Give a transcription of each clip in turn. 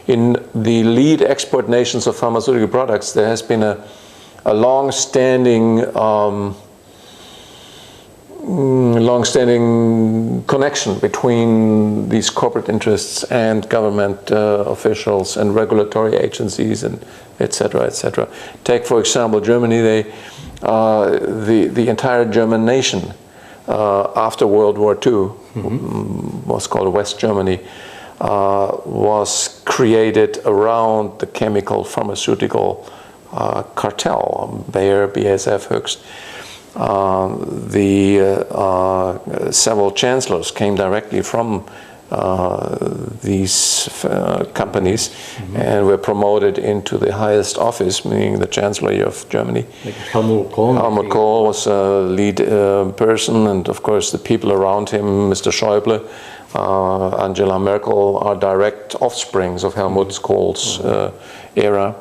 In the lead export nations of pharmaceutical products, there has been a long-standing connection between these corporate interests and government officials and regulatory agencies, and etc., etc. Take, for example, Germany. The entire German nation after World War II, was called West Germany, was created around the chemical pharmaceutical cartel, Bayer, BASF, Höchst. Several chancellors came directly from these companies and were promoted into the highest office, meaning the Chancellery of Germany. Like Helmut Kohl. Helmut Kohl was a lead person, and of course the people around him, Mr. Schäuble, Angela Merkel, are direct offsprings of Helmut Kohl's era.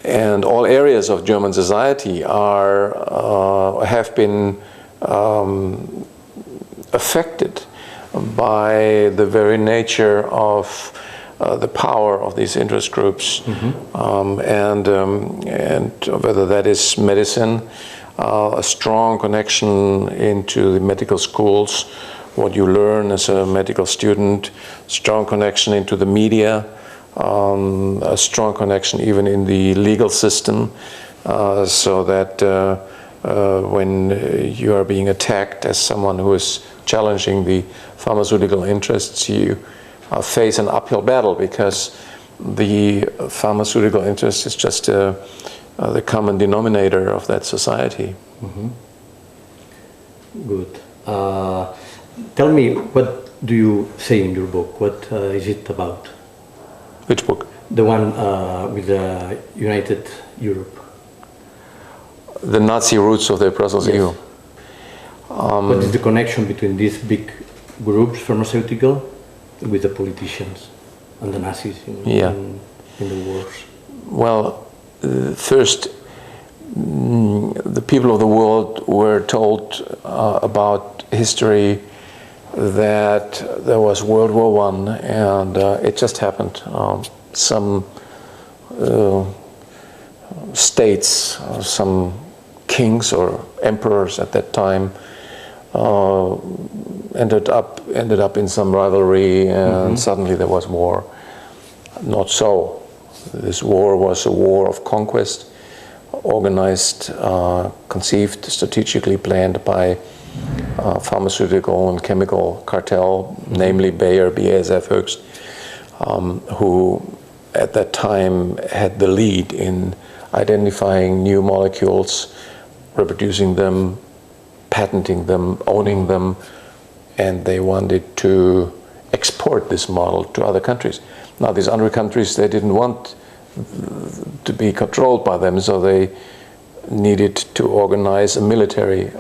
And all areas of German society have been affected by the very nature of the power of these interest groups, and whether that is medicine, a strong connection into the medical schools, what you learn as a medical student, strong connection into the media, a strong connection even in the legal system, so that when you are being attacked as someone who is challenging the pharmaceutical interests, you face an uphill battle, because the pharmaceutical interest is just the common denominator of that society. Good. Tell me, what do you say in your book? What is it about? Which book? The one with the United Europe. The Nazi roots of the Brussels EU. What is the connection between these big groups, pharmaceutical, with the politicians and the Nazis in the wars? Well, first, the people of the world were told about history that there was World War I, and it just happened. Some states, some kings or emperors at that time ended up in some rivalry, and suddenly there was war. Not so. This war was a war of conquest, organized, conceived, strategically planned by pharmaceutical and chemical cartel, namely Bayer, BASF, Höchst, who at that time had the lead in identifying new molecules, reproducing them, patenting them, owning them, and they wanted to export this model to other countries. Now, these other countries, they didn't want to be controlled by them, so they needed to organize a military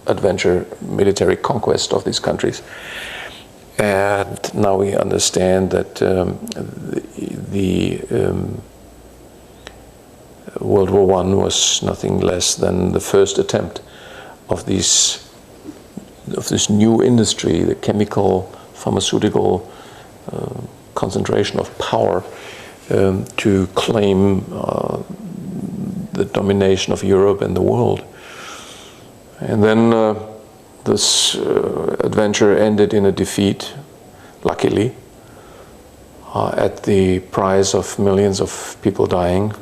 adventure, military conquest of these countries. And now we understand that the World War I was nothing less than the first attempt of this new industry, the chemical, pharmaceutical concentration of power, to claim the domination of Europe and the world. And then this adventure ended in a defeat, luckily, at the price of millions of people dying.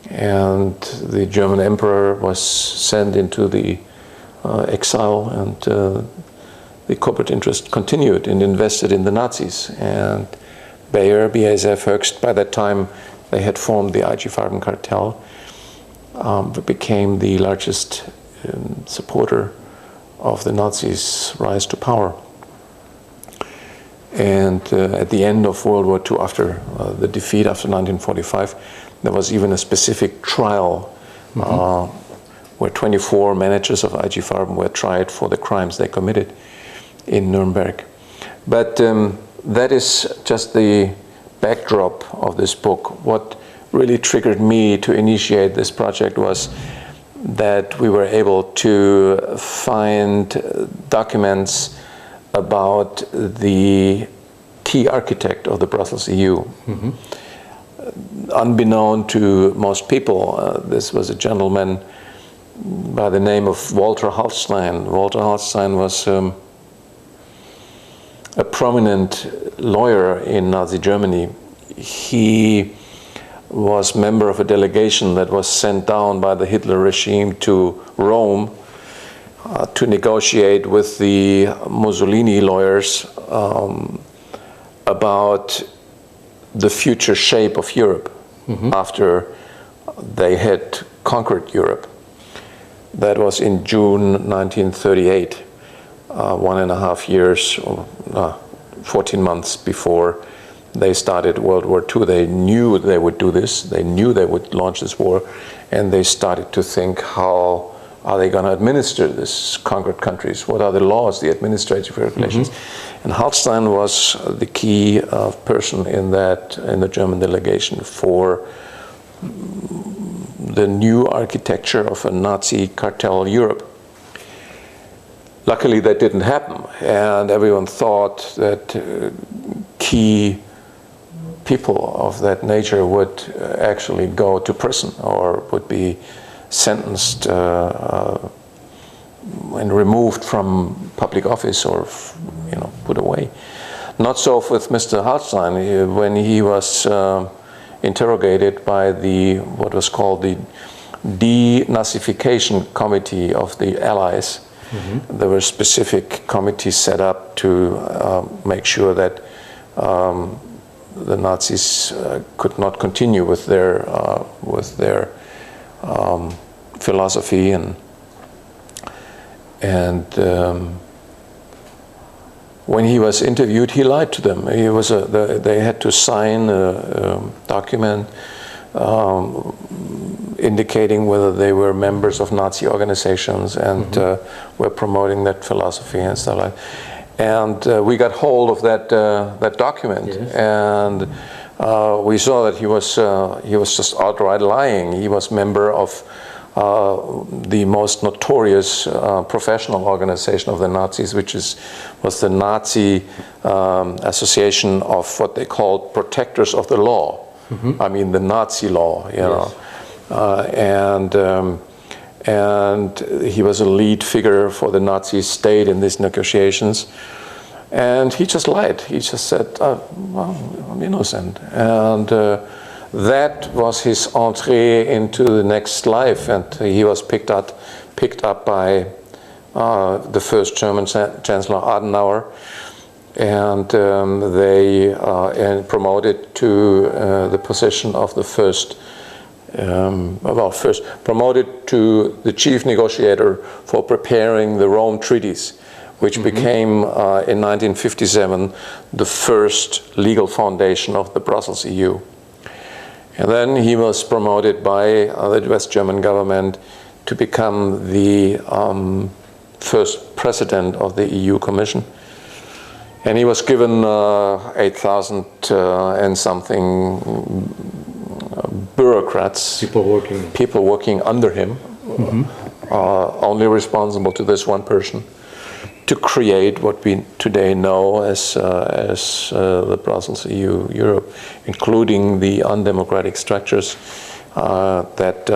And the German emperor was sent into the exile, and the corporate interest continued and invested in the Nazis. And Bayer, BASF, Höchst, by that time they had formed the IG Farben cartel, became the largest supporter of the Nazis' rise to power. And at the end of World War II, after the defeat after 1945, there was even a specific trial where 24 managers of IG Farben were tried for the crimes they committed in Nuremberg. But that is just the backdrop of this book. What really triggered me to initiate this project was that we were able to find documents about the key architect of the Brussels EU. Unbeknown to most people, this was a gentleman by the name of Walter Hallstein. Walter Hallstein was a prominent lawyer in Nazi Germany. He was member of a delegation that was sent down by the Hitler regime to Rome to negotiate with the Mussolini lawyers about the future shape of Europe after they had conquered Europe. That was in June 1938, 1.5 years, 14 months before they started World War II. They knew they would do this, they knew they would launch this war, and they started to think, how are they going to administer this conquered countries? What are the laws, the administrative regulations? And Hallstein was the key person in the German delegation for the new architecture of a Nazi cartel Europe. Luckily, that didn't happen, and everyone thought that key people of that nature would actually go to prison or would be sentenced and removed from public office or, put away. Not so with Mr. Hallstein. When he was interrogated by what was called the Denazification Committee of the Allies, there were specific committees set up to make sure that the Nazis could not continue with their philosophy and when he was interviewed, he lied to them. They had to sign a document indicating whether they were members of Nazi organizations and were promoting that philosophy and stuff like that. And we got hold of that document, and we saw that he was just outright lying. He was member of the most notorious professional organization of the Nazis, which was the Nazi Association of what they called protectors of the law. I mean, the Nazi law, you know. And he was a lead figure for the Nazi state in these negotiations. And he just lied. He just said, well, I'm innocent. And that was his entree into the next life. And he was picked up by the first German Chancellor Adenauer. And they promoted to the position of the first promoted to the chief negotiator for preparing the Rome treaties, which became in 1957 the first legal foundation of the Brussels EU. And then he was promoted by the West German government to become the first president of the EU Commission. And he was given 8,000 and something bureaucrats, people working under him, only responsible to this one person, to create what we today know as the Brussels EU Europe, including the undemocratic structures that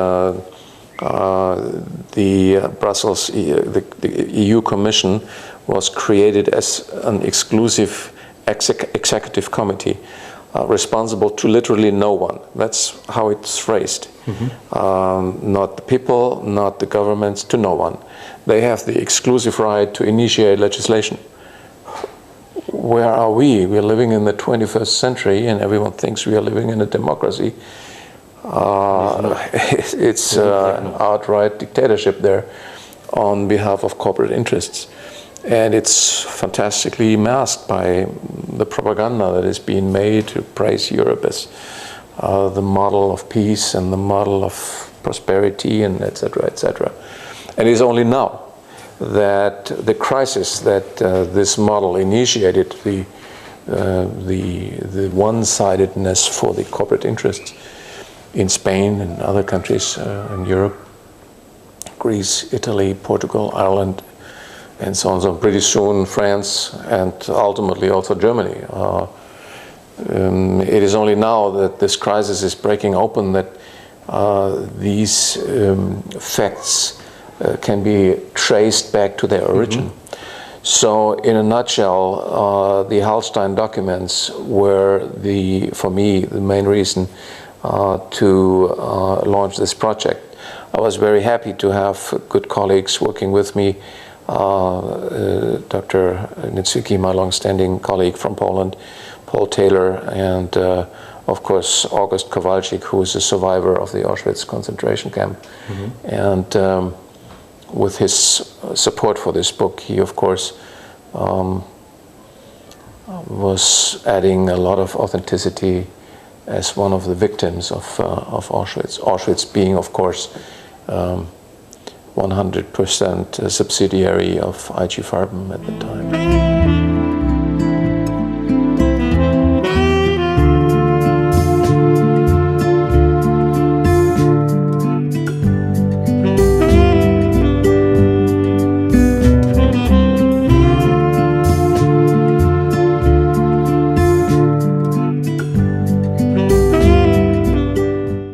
the Brussels the EU Commission was created as an exclusive executive committee. Responsible to literally no one. That's how it's phrased. Not the people, not the governments, to no one. They have the exclusive right to initiate legislation. Where are we? We're living in the 21st century and everyone thinks we are living in a democracy. It's outright dictatorship there on behalf of corporate interests. And it's fantastically masked by the propaganda that is being made to praise Europe as the model of peace and the model of prosperity, and etc., etc. And it's only now that the crisis that this model initiated, the one-sidedness for the corporate interests in Spain and other countries in Europe, Greece, Italy, Portugal, Ireland, and so on. So pretty soon France and ultimately also Germany. It is only now that this crisis is breaking open that these facts can be traced back to their origin. So in a nutshell, the Hallstein documents were, for me, the main reason to launch this project. I was very happy to have good colleagues working with me, Dr. Nitsuki, my long-standing colleague from Poland, Paul Taylor, and of course August Kowalczyk, who is a survivor of the Auschwitz concentration camp. And with his support for this book, he of course was adding a lot of authenticity as one of the victims of Auschwitz. Auschwitz being, of course, 100% a subsidiary of IG Farben at the time.